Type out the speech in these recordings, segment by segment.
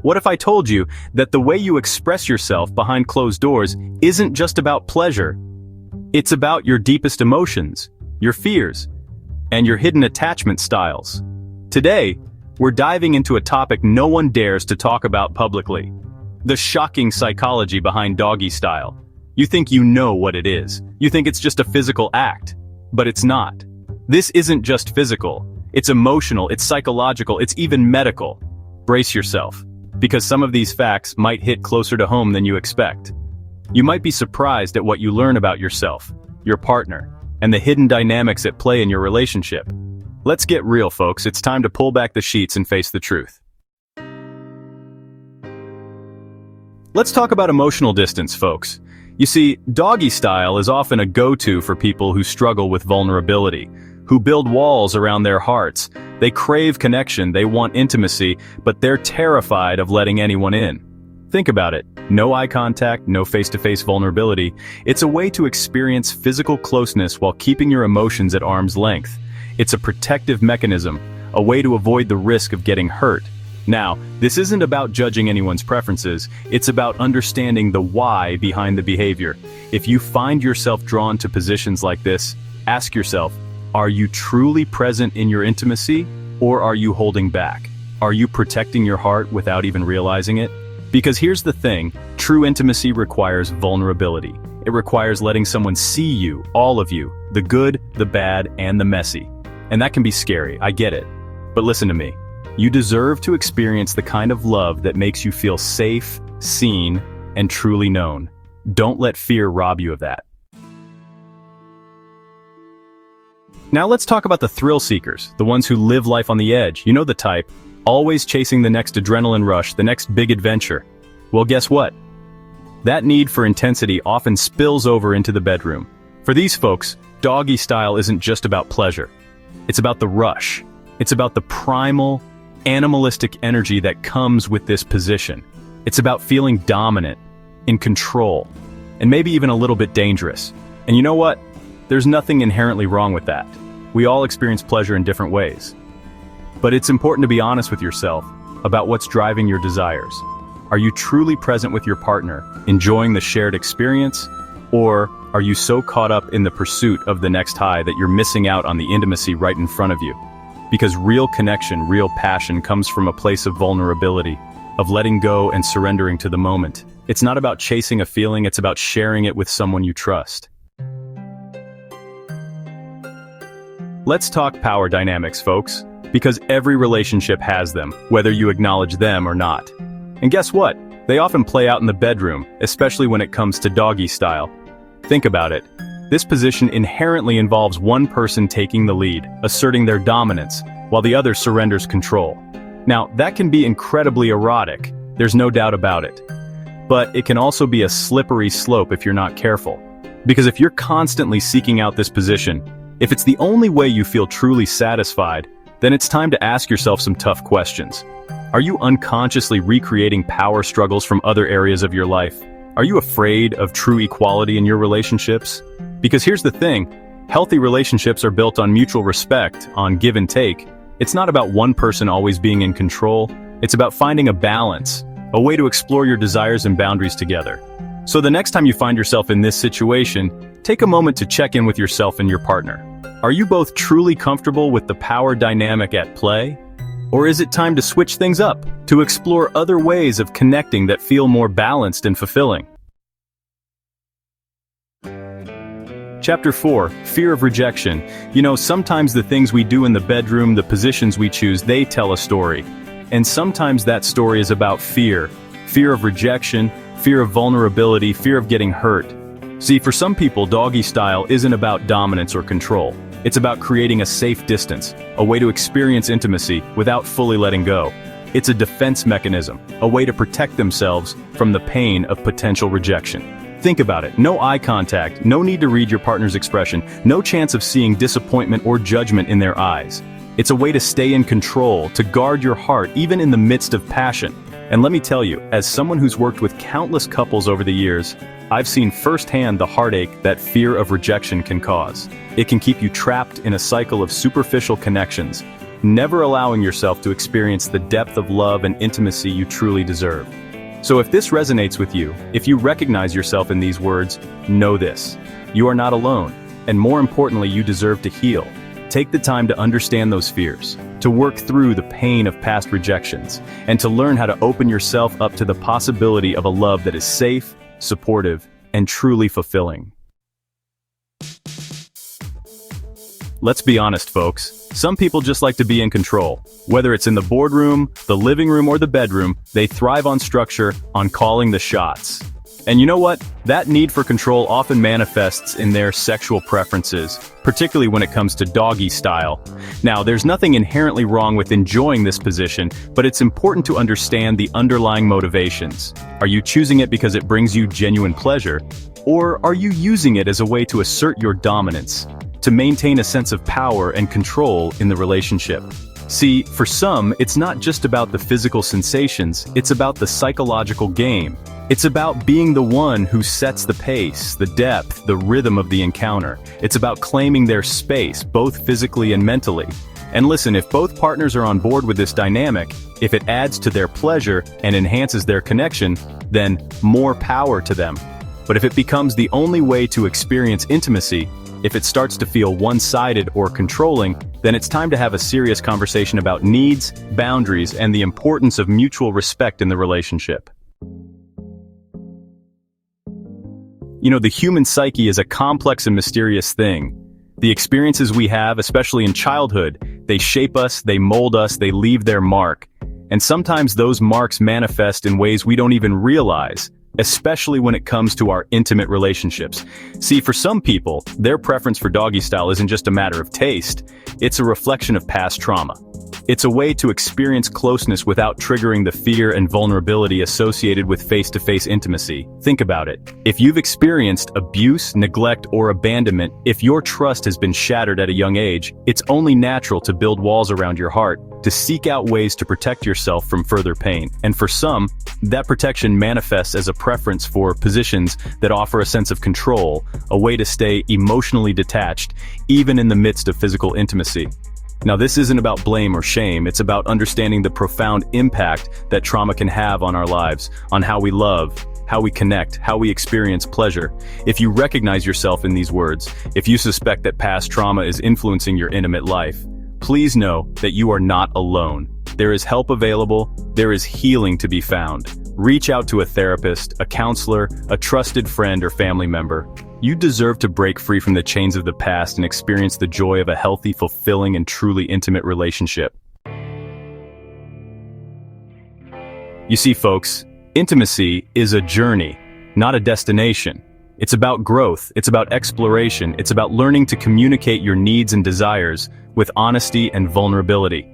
What if I told you that the way you express yourself behind closed doors isn't just about pleasure? It's about your deepest emotions, your fears, and your hidden attachment styles. Today, we're diving into a topic no one dares to talk about publicly. The shocking psychology behind doggy style. You think you know what it is. You think it's just a physical act. But it's not. This isn't just physical. It's emotional, it's psychological, it's even medical. Brace yourself, because some of these facts might hit closer to home than you expect. You might be surprised at what you learn about yourself, your partner, and the hidden dynamics at play in your relationship. Let's get real, folks. It's time to pull back the sheets and face the truth. Let's talk about emotional distance, folks. You see, doggy style is often a go-to for people who struggle with vulnerability, who build walls around their hearts. They crave connection, they want intimacy, but they're terrified of letting anyone in. Think about it. No eye contact, no face-to-face vulnerability. It's a way to experience physical closeness while keeping your emotions at arm's length. It's a protective mechanism, a way to avoid the risk of getting hurt. Now, this isn't about judging anyone's preferences, it's about understanding the why behind the behavior. If you find yourself drawn to positions like this, ask yourself, are you truly present in your intimacy, or are you holding back? Are you protecting your heart without even realizing it? Because here's the thing, true intimacy requires vulnerability. It requires letting someone see you, all of you, the good, the bad, and the messy. And that can be scary, I get it. But listen to me. You deserve to experience the kind of love that makes you feel safe, seen, and truly known. Don't let fear rob you of that. Now let's talk about the thrill seekers, the ones who live life on the edge. You know the type, always chasing the next adrenaline rush, the next big adventure. Well, guess what? That need for intensity often spills over into the bedroom. For these folks, doggy style isn't just about pleasure. It's about the rush. It's about the primal, animalistic energy that comes with this position. It's about feeling dominant, in control, and maybe even a little bit dangerous. And you know what? There's nothing inherently wrong with that. We all experience pleasure in different ways. But it's important to be honest with yourself about what's driving your desires. Are you truly present with your partner, enjoying the shared experience? Or are you so caught up in the pursuit of the next high that you're missing out on the intimacy right in front of you? Because real connection, real passion comes from a place of vulnerability, of letting go and surrendering to the moment. It's not about chasing a feeling, it's about sharing it with someone you trust. Let's talk power dynamics, folks, because every relationship has them, whether you acknowledge them or not. And guess what? They often play out in the bedroom, especially when it comes to doggy style. Think about it. This position inherently involves one person taking the lead, asserting their dominance, while the other surrenders control. Now, that can be incredibly erotic, there's no doubt about it. But it can also be a slippery slope if you're not careful. Because if you're constantly seeking out this position, if it's the only way you feel truly satisfied, then it's time to ask yourself some tough questions. Are you unconsciously recreating power struggles from other areas of your life? Are you afraid of true equality in your relationships? Because here's the thing, healthy relationships are built on mutual respect, on give and take. It's not about one person always being in control, it's about finding a balance, a way to explore your desires and boundaries together. So the next time you find yourself in this situation, take a moment to check in with yourself and your partner. Are you both truly comfortable with the power dynamic at play? Or is it time to switch things up, to explore other ways of connecting that feel more balanced and fulfilling? Chapter 4, Fear of Rejection. You know, sometimes the things we do in the bedroom, the positions we choose, they tell a story. And sometimes that story is about fear. Fear of rejection, fear of vulnerability, fear of getting hurt. See, for some people, doggy style isn't about dominance or control. It's about creating a safe distance, a way to experience intimacy without fully letting go. It's a defense mechanism, a way to protect themselves from the pain of potential rejection. Think about it. No eye contact, no need to read your partner's expression, no chance of seeing disappointment or judgment in their eyes. It's a way to stay in control, to guard your heart, even in the midst of passion. And let me tell you, as someone who's worked with countless couples over the years, I've seen firsthand the heartache that fear of rejection can cause. It can keep you trapped in a cycle of superficial connections, never allowing yourself to experience the depth of love and intimacy you truly deserve. So if this resonates with you, if you recognize yourself in these words, know this: you are not alone, and more importantly, you deserve to heal. Take the time to understand those fears, to work through the pain of past rejections, and to learn how to open yourself up to the possibility of a love that is safe, supportive, and truly fulfilling. Let's be honest, folks. Some people just like to be in control. Whether it's in the boardroom, the living room, or the bedroom, they thrive on structure, on calling the shots. And you know what? That need for control often manifests in their sexual preferences, particularly when it comes to doggy style. Now, there's nothing inherently wrong with enjoying this position, but it's important to understand the underlying motivations. Are you choosing it because it brings you genuine pleasure? Or are you using it as a way to assert your dominance, to maintain a sense of power and control in the relationship? See, for some, it's not just about the physical sensations, it's about the psychological game. It's about being the one who sets the pace, the depth, the rhythm of the encounter. It's about claiming their space, both physically and mentally. And listen, if both partners are on board with this dynamic, if it adds to their pleasure and enhances their connection, then more power to them. But if it becomes the only way to experience intimacy, if it starts to feel one-sided or controlling, then it's time to have a serious conversation about needs, boundaries, and the importance of mutual respect in the relationship. You know, the human psyche is a complex and mysterious thing. The experiences we have, especially in childhood, they shape us, they mold us, they leave their mark. And sometimes those marks manifest in ways we don't even realize, especially when it comes to our intimate relationships. See, for some people, their preference for doggy style isn't just a matter of taste, it's a reflection of past trauma. It's a way to experience closeness without triggering the fear and vulnerability associated with face-to-face intimacy. Think about it. If you've experienced abuse, neglect, or abandonment, if your trust has been shattered at a young age, it's only natural to build walls around your heart, to seek out ways to protect yourself from further pain. And for some, that protection manifests as a preference for positions that offer a sense of control, a way to stay emotionally detached, even in the midst of physical intimacy. Now, this isn't about blame or shame, it's about understanding the profound impact that trauma can have on our lives, on how we love, how we connect, how we experience pleasure. If you recognize yourself in these words, if you suspect that past trauma is influencing your intimate life, please know that you are not alone. There is help available, there is healing to be found. Reach out to a therapist, a counselor, a trusted friend or family member. You deserve to break free from the chains of the past and experience the joy of a healthy, fulfilling, and truly intimate relationship. You see, folks, intimacy is a journey, not a destination. It's about growth, it's about exploration, it's about learning to communicate your needs and desires with honesty and vulnerability.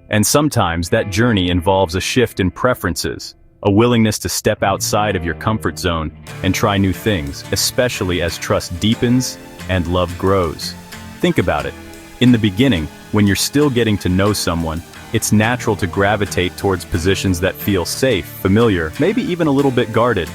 And sometimes that journey involves a shift in preferences, a willingness to step outside of your comfort zone and try new things, especially as trust deepens and love grows. Think about it. In the beginning, when you're still getting to know someone, it's natural to gravitate towards positions that feel safe, familiar, maybe even a little bit guarded.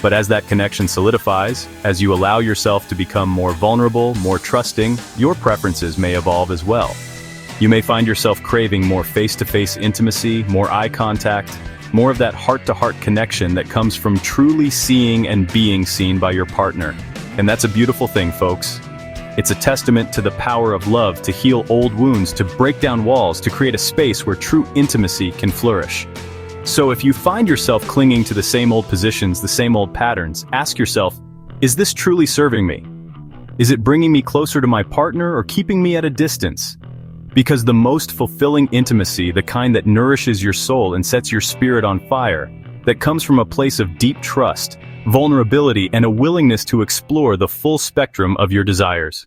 But as that connection solidifies, as you allow yourself to become more vulnerable, more trusting, your preferences may evolve as well. You may find yourself craving more face-to-face intimacy, more eye contact, more of that heart-to-heart connection that comes from truly seeing and being seen by your partner. And that's a beautiful thing, folks. It's a testament to the power of love to heal old wounds, to break down walls, to create a space where true intimacy can flourish. So if you find yourself clinging to the same old positions, the same old patterns, ask yourself, is this truly serving me? Is it bringing me closer to my partner or keeping me at a distance? Because the most fulfilling intimacy, the kind that nourishes your soul and sets your spirit on fire, that comes from a place of deep trust, vulnerability, and a willingness to explore the full spectrum of your desires.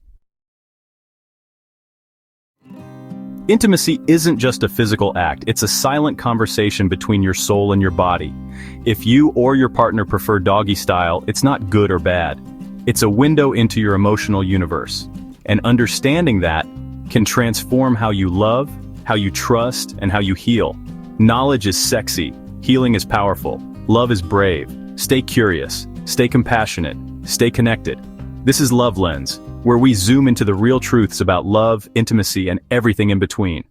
Intimacy isn't just a physical act, it's a silent conversation between your soul and your body. If you or your partner prefer doggy style, it's not good or bad. It's a window into your emotional universe. And understanding that can transform how you love, how you trust, and how you heal. Knowledge is sexy, healing is powerful, love is brave. Stay curious, stay compassionate, stay connected. This is Love Lens, where we zoom into the real truths about love, intimacy, and everything in between.